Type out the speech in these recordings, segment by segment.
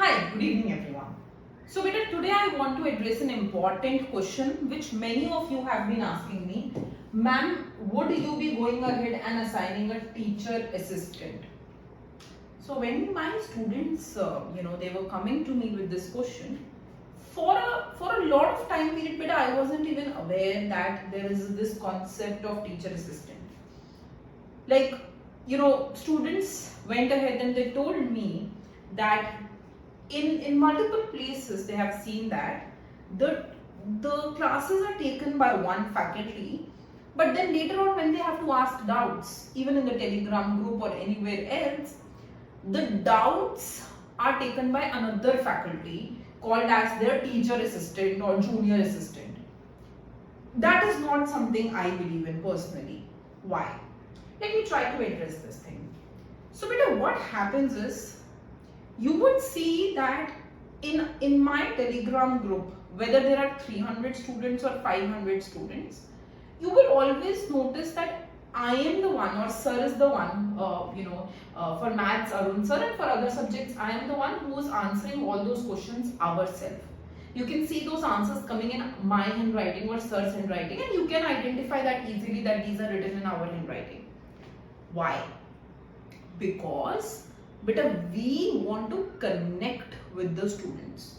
Hi, good evening everyone. So beta, today I want to address an important question which many of you have been asking me. Ma'am, would you be going ahead and assigning a teacher assistant? So when my students, they were coming to me with this question, for a lot of time period, beta, I wasn't even aware that there is this concept of teacher assistant. Like, students went ahead and they told me that in multiple places they have seen that the classes are taken by one faculty, but then later on when they have to ask doubts, even in the Telegram group or anywhere else, the doubts are taken by another faculty called as their teacher assistant or junior assistant. That is not something I believe in personally. Why? Let me try to address this thing. So beta, what happens is, you would see that in my Telegram group, whether there are 300 students or 500 students, you will always notice that I am the one, or sir is the one, for maths Arun sir, and for other subjects I am the one who is answering all those questions ourselves. You can see those answers coming in my handwriting or sir's handwriting, and you can identify that easily that these are written in our handwriting. Why? Because we want to connect with the students.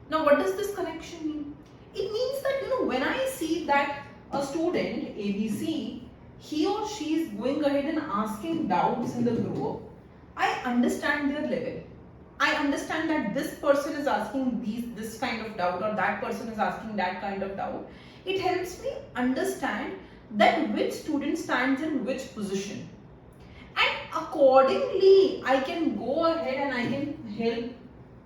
Now what does this connection mean? It means that when I see that a student ABC, he or she is going ahead and asking doubts in the group, I understand their level. I understand that this person is asking this kind of doubt, or that person is asking that kind of doubt. It helps me understand that which student stands in which position. And accordingly, I can go ahead and I can help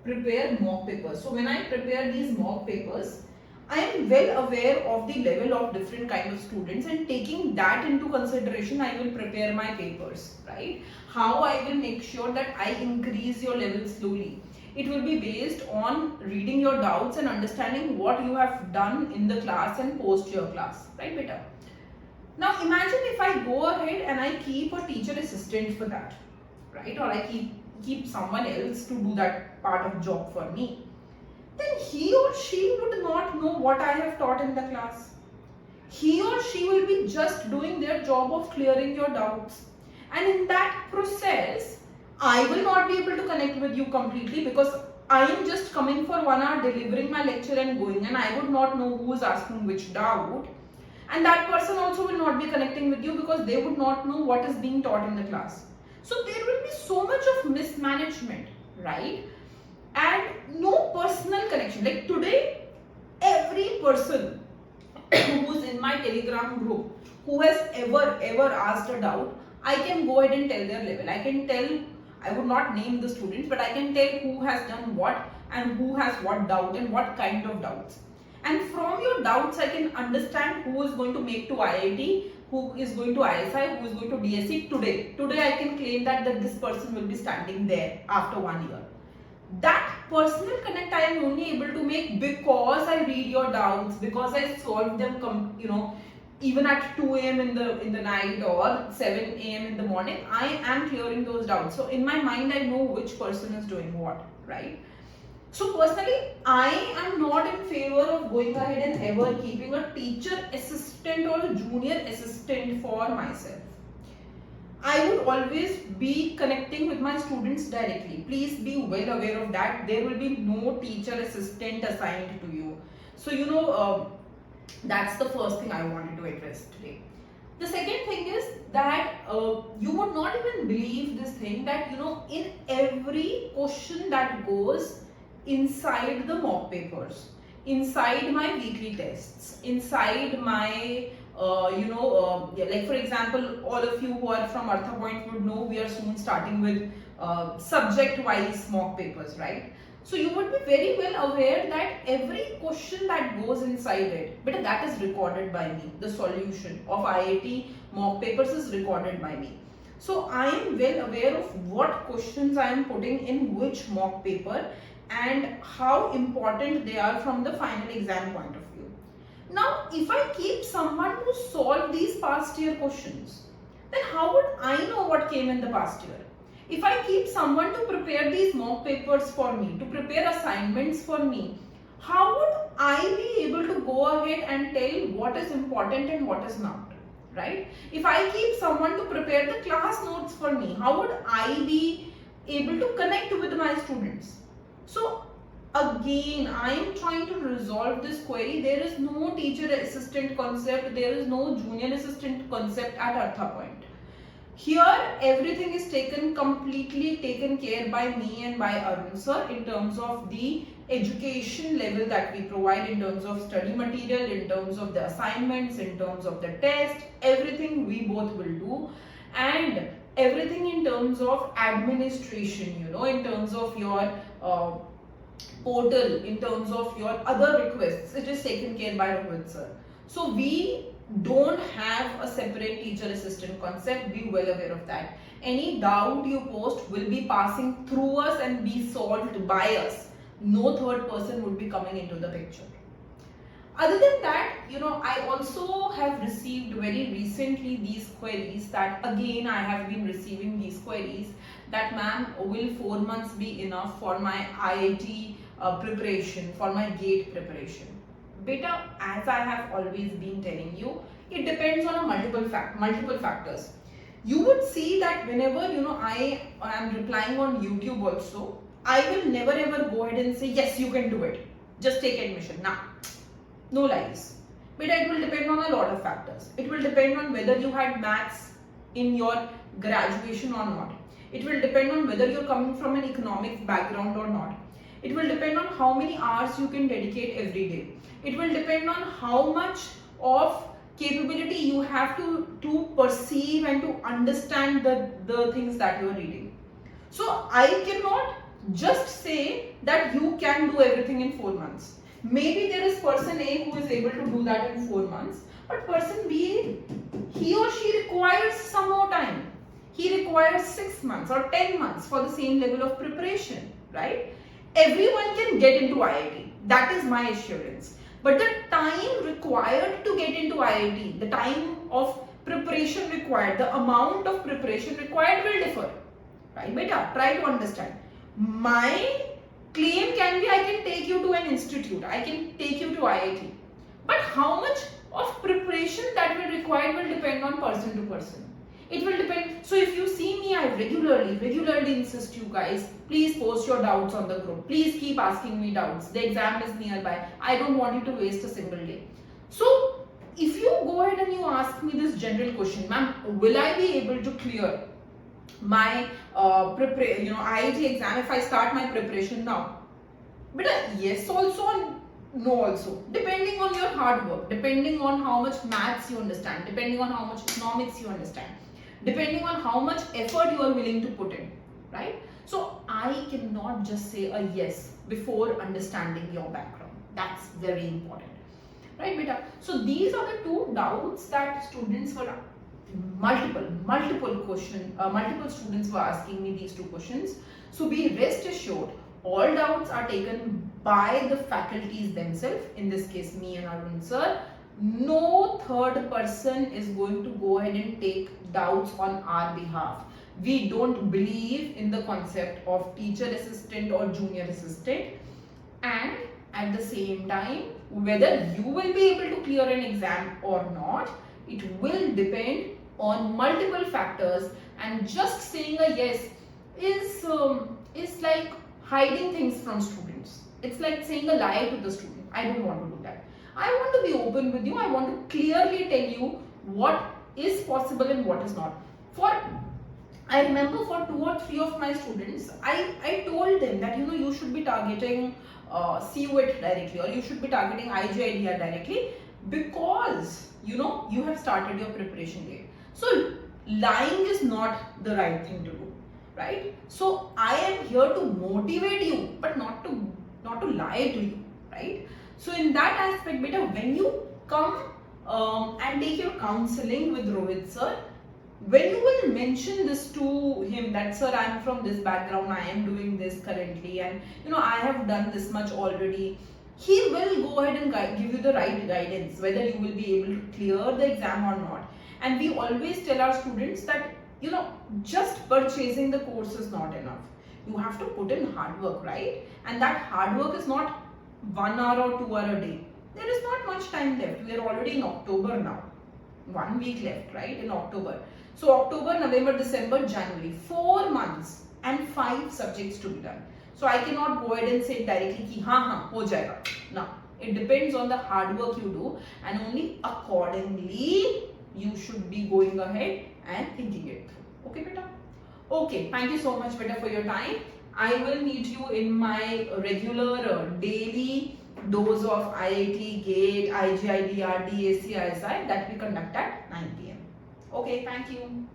prepare mock papers. So when I prepare these mock papers, I am well aware of the level of different kind of students, and taking that into consideration, I will prepare my papers, right? How I will make sure that I increase your level slowly. It will be based on reading your doubts and understanding what you have done in the class and post your class, right beta? Now imagine if I go ahead and I keep a teacher assistant for that, right? Or I keep someone else to do that part of job for me. Then he or she would not know what I have taught in the class. He or she will be just doing their job of clearing your doubts. And in that process, I will not be able to connect with you completely, because I am just coming for 1 hour, delivering my lecture and going, and I would not know who is asking which doubt. And that person also will not be connecting with you, because they would not know what is being taught in the class. So there will be so much of mismanagement, right? And no personal connection. Like today, every person who is in my Telegram group who has ever asked a doubt, I can go ahead and tell their level. I can tell, I would not name the students, but I can tell who has done what and who has what doubt and what kind of doubts. And from your doubts, I can understand who is going to make to IIT, who is going to ISI, who is going to DSE today. Today I can claim that this person will be standing there after 1 year. That personal connect I am only able to make because I read your doubts, because I solve them, even at 2 a.m. in the night or 7 a.m. in the morning, I am clearing those doubts. So in my mind, I know which person is doing what, right? So personally, I am not in favor of going ahead and ever keeping a teacher assistant or a junior assistant for myself. I would always be connecting with my students directly. Please be well aware of that. There will be no teacher assistant assigned to you. So, that's the first thing I wanted to address today. The second thing is that you would not even believe this thing that, in every question that goes inside the mock papers, inside my weekly tests, inside my like for example, all of you who are from ArthaPoint would know we are soon starting with subject wise mock papers, right? So you would be very well aware that every question that goes inside it, but that is recorded by me. The solution of IIT mock papers is recorded by me. So I am well aware of what questions I am putting in which mock paper and how important they are from the final exam point of view. Now, if I keep someone to solve these past year questions, then how would I know what came in the past year? If I keep someone to prepare these mock papers for me, to prepare assignments for me, how would I be able to go ahead and tell what is important and what is not, right? If I keep someone to prepare the class notes for me, how would I be able to connect with my students? So again, I am trying to resolve this query. There is no teacher assistant concept, there is no junior assistant concept at ArthaPoint. Here everything is completely taken care by me and by Arun sir in terms of the education level that we provide, in terms of study material, in terms of the assignments, in terms of the test, everything we both will do, and everything in terms of administration, in terms of your portal, in terms of your other requests, it is taken care by Rohit sir. So we don't have a separate teacher assistant concept, be well aware of that. Any doubt you post will be passing through us and be solved by us. No third person would be coming into the picture. Other than that, I also have received very recently these queries that again I have been receiving these queries that ma'am, will 4 months be enough for my IIT preparation, for my GATE preparation? Beta, as I have always been telling you, it depends on multiple factors. You would see that whenever I am replying on YouTube also, I will never ever go ahead and say yes, you can do it, just take admission. Nah, no lies. But it will depend on a lot of factors. It will depend on whether you had maths in your graduation or not. It will depend on whether you're coming from an economics background or not. It will depend on how many hours you can dedicate every day. It will depend on how much of capability you have to perceive and to understand the things that you are reading. So I cannot just say that you can do everything in 4 months. Maybe there is person A who is able to do that in 4 months, but person B, he or she requires some more time. He requires 6 months or 10 months for the same level of preparation, right? Everyone can get into IIT. That is my assurance. But the time required to get into IIT, the time of preparation required, the amount of preparation required will differ. Right, beta? Try to understand. My claim can be I can take you to an institute, I can take you to IIT. But how much of preparation that will require will depend on person to person. It will depend. So if you see me, I regularly insist you guys, please post your doubts on the group. Please keep asking me doubts. The exam is nearby. I don't want you to waste a single day. So if you go ahead and you ask me this general question, ma'am, will I be able to clear my IIT exam if I start my preparation now? But yes also and no also, depending on your hard work, depending on how much maths you understand, depending on how much economics you understand, depending on how much effort you are willing to put in, right? So I cannot just say a yes before understanding your background. That's very important, right, beta? So these are the two doubts that students were multiple students were asking me these two questions. So be rest assured, all doubts are taken by the faculties themselves, in this case me and Arun sir. No third person is going to go ahead and take doubts on our behalf. We don't believe in the concept of teacher assistant or junior assistant, and at the same time, whether you will be able to clear an exam or not, it will depend on multiple factors, and just saying a yes is like hiding things from students. It's like saying a lie to the student. I don't want to do that. I want to be open with you. I want to clearly tell you what is possible and what is not. I remember for 2 or 3 of my students, I told them that you should be targeting CUET directly, or you should be targeting IJIDR directly, because you have started your preparation date. So lying is not the right thing to do, right? So I am here to motivate you, but not to lie to you, right? So in that aspect, beta, when you come and take your counseling with Rohit sir, when you will mention this to him that sir, I am from this background, I am doing this currently, and I have done this much already, he will go ahead and give you the right guidance whether you will be able to clear the exam or not. And we always tell our students that you know, just purchasing the course is not enough. You have to put in hard work, right? And that hard work is not 1 hour or 2 hour a day. There is not much time left. We are already in October now. 1 week left, right, in October. So October, November, December, January, 4 months and 5 subjects to be done. So I cannot go ahead and say directly ki ho jayega. No, it depends on the hard work you do, and only accordingly you should be going ahead and thinking it through. Okay, beta? Okay, thank you so much, beta, for your time. I will meet you in my regular daily dose of IIT, GATE, IGIDR, DAC, ISI that we conduct at 9 p.m. Okay, thank you.